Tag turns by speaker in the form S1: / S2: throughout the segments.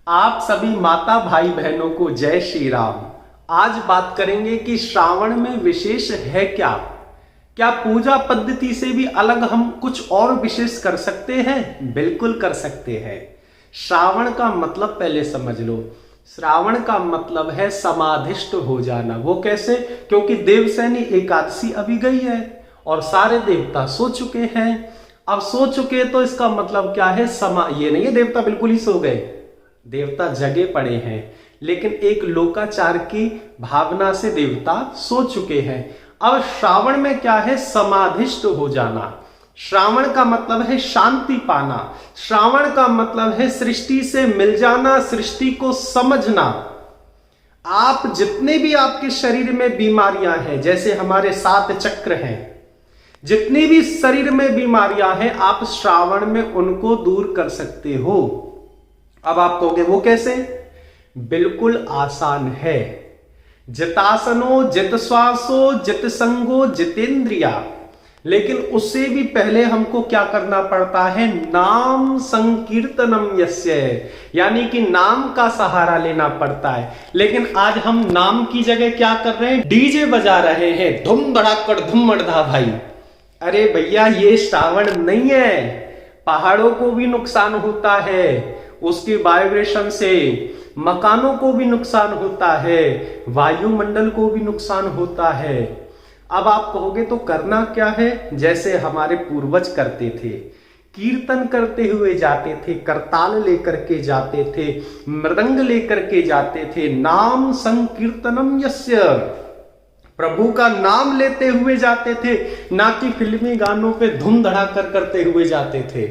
S1: आप सभी माता भाई बहनों को जय श्री राम। आज बात करेंगे कि श्रावण में विशेष है क्या। क्या पूजा पद्धति से भी अलग हम कुछ और विशेष कर सकते हैं? बिल्कुल कर सकते हैं। श्रावण का मतलब पहले समझ लो। श्रावण का मतलब है समाधिष्ट हो जाना। वो कैसे? क्योंकि देवसैनी एकादशी अभी गई है और सारे देवता सो चुके हैं। अब सो चुके तो इसका मतलब क्या है? ये नहीं है देवता बिल्कुल ही सो गए, देवता जगे पड़े हैं, लेकिन एक लोकाचार की भावना से देवता सो चुके हैं। अब श्रावण में क्या है? समाधिष्ट हो जाना। श्रावण का मतलब है शांति पाना। श्रावण का मतलब है सृष्टि से मिल जाना, सृष्टि को समझना। आप जितने भी आपके शरीर में बीमारियां हैं, जैसे हमारे 7 चक्र हैं, जितनी भी शरीर में बीमारियां हैं, आप श्रावण में उनको दूर कर सकते हो। अब आप कहोगे वो कैसे? बिल्कुल आसान है। जितासनो जित श्वासो जित संगो जितेंद्रिया। लेकिन उससे भी पहले हमको क्या करना पड़ता है? नाम संकीर्तनम यस्य, यानी कि नाम का सहारा लेना पड़ता है। लेकिन आज हम नाम की जगह क्या कर रहे हैं? डीजे बजा रहे हैं, धूम धड़ाकड़ धूम मड़धा भाई। अरे भैया, ये श्रावण नहीं है। पहाड़ों को भी नुकसान होता है, उसके वाइब्रेशन से मकानों को भी नुकसान होता है, वायुमंडल को भी नुकसान होता है। अब आप कहोगे तो करना क्या है? जैसे हमारे पूर्वज करते थे, कीर्तन करते हुए जाते थे, करताल लेकर के जाते थे, मृदंग लेकर के जाते थे। नाम संकीर्तनम यस्य, प्रभु का नाम लेते हुए जाते थे, ना कि फिल्मी गानों पे धूम धड़ाकर करते हुए जाते थे।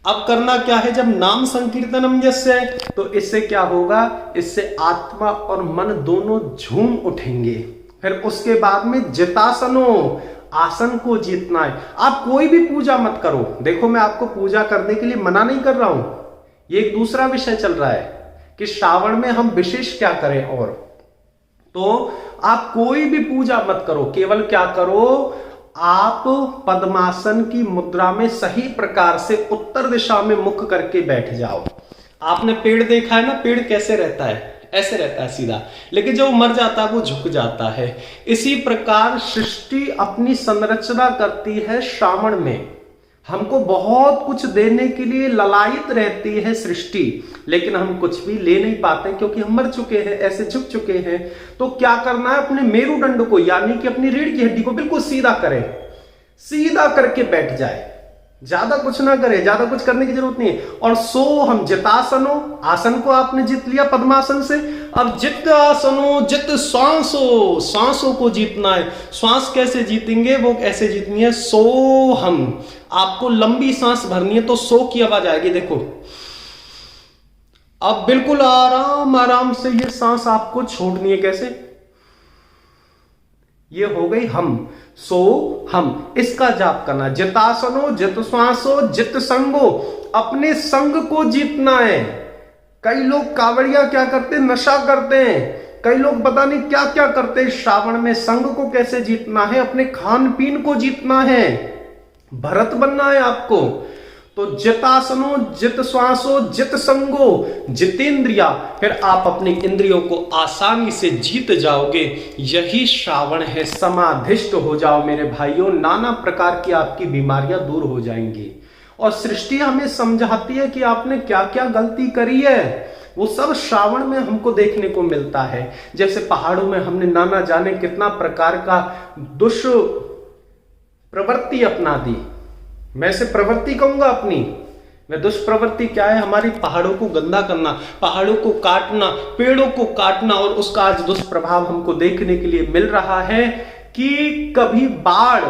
S1: अब करना क्या है? जब नाम संकीर्तनम यस्य, तो इससे क्या होगा? इससे आत्मा और मन दोनों झूम उठेंगे। फिर उसके बाद में जितासनो, आसन को जीतना है। आप कोई भी पूजा मत करो। देखो, मैं आपको पूजा करने के लिए मना नहीं कर रहा हूं, ये एक दूसरा विषय चल रहा है कि श्रावण में हम विशेष क्या करें। और तो आप कोई भी पूजा मत करो, केवल क्या करो? आप पद्मासन की मुद्रा में सही प्रकार से उत्तर दिशा में मुख करके बैठ जाओ। आपने पेड़ देखा है ना, पेड़ कैसे रहता है? ऐसे रहता है सीधा, लेकिन जब मर जाता है वो झुक जाता है। इसी प्रकार सृष्टि अपनी संरचना करती है। श्रावण में हमको बहुत कुछ देने के लिए ललायित रहती है सृष्टि, लेकिन हम कुछ भी ले नहीं पाते क्योंकि हम मर चुके हैं, ऐसे झुक चुके हैं। तो क्या करना है? अपने मेरुदंड को, यानी कि अपनी रीढ़ की हड्डी को बिल्कुल सीधा करें, सीधा करके बैठ जाए। ज्यादा कुछ ना करे, ज्यादा कुछ करने की जरूरत नहीं है। और सो हम जितासनो, आसन को आपने जीत लिया पद्मासन से। अब जित आसनो जित श्वासो, श्वासों को जीतना है। श्वास कैसे जीतेंगे? वो ऐसे जीतनी है, सो हम। आपको लंबी सांस भरनी है तो सो की आवाज आएगी। देखो, अब बिल्कुल आराम आराम से ये सांस आपको छोड़नी है। कैसे? ये हो गई हम, सो हम। इसका जाप करना, जितासनो जित श्वासो जित संगो, अपने संग को जीतना है। कई लोग कावड़िया क्या करते हैं? नशा करते हैं। कई लोग पता नहीं क्या क्या करते हैं। श्रावण में संग को कैसे जीतना है? अपने खान पीन को जीतना है, भरत बनना है आपको। तो जितासनो जित श्वासो जित संगो जितेंद्रिया। फिर आप अपनी इंद्रियों को आसानी से जीत जाओगे। यही श्रावण है। समाधिष्ट हो जाओ मेरे भाइयों, नाना प्रकार की आपकी बीमारियां दूर हो जाएंगी। और सृष्टि हमें समझाती है कि आपने क्या क्या गलती करी है, वो सब श्रावण में हमको देखने को मिलता है। जैसे पहाड़ों में हमने नाना जाने कितना प्रकार का दुष्प्रवृत्ति अपना दी। मैं इसे प्रवृत्ति कहूंगा अपनी, मैं दुष्प्रवृत्ति क्या है? हमारी पहाड़ों को गंदा करना, पहाड़ों को काटना, पेड़ों को काटना। और उसका आज दुष्प्रभाव हमको देखने के लिए मिल रहा है कि कभी बाढ़,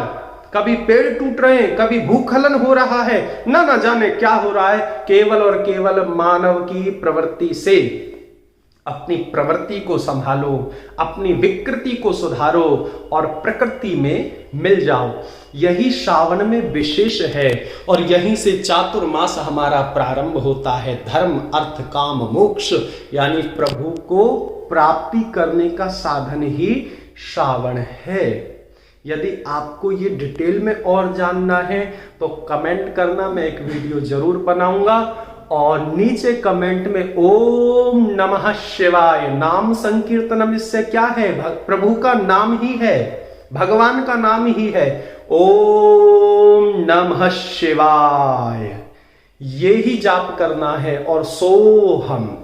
S1: कभी पेड़ टूट रहे हैं, कभी भूस्खलन हो रहा है, ना जाने क्या हो रहा है, केवल और केवल मानव की प्रवृत्ति से। अपनी प्रवृत्ति को संभालो, अपनी विकृति को सुधारो और प्रकृति में मिल जाओ। यही श्रावण में विशेष है। और यहीं से चातुर्मास हमारा प्रारंभ होता है। धर्म अर्थ काम मोक्ष, यानी प्रभु को प्राप्ति करने का साधन ही श्रावण है। यदि आपको ये डिटेल में और जानना है तो कमेंट करना, मैं एक वीडियो जरूर बनाऊंगा। और नीचे कमेंट में ओम नमः शिवाय। नाम संकीर्तनम इससे क्या है, प्रभु का नाम ही है, भगवान का नाम ही है। ओम नमः शिवाय ये ही जाप करना है। और सोहम,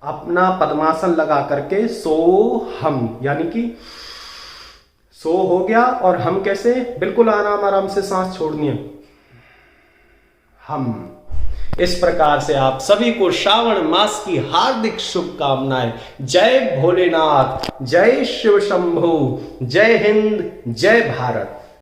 S1: अपना पद्मासन लगा करके सोहम, यानी कि सो हो गया और हम कैसे, बिल्कुल आराम आराम से सांस छोड़नी है, हम। इस प्रकार से आप सभी को श्रावण मास की हार्दिक शुभकामनाएं। जय भोलेनाथ, जय शिव शंभु, जय हिंद, जय भारत।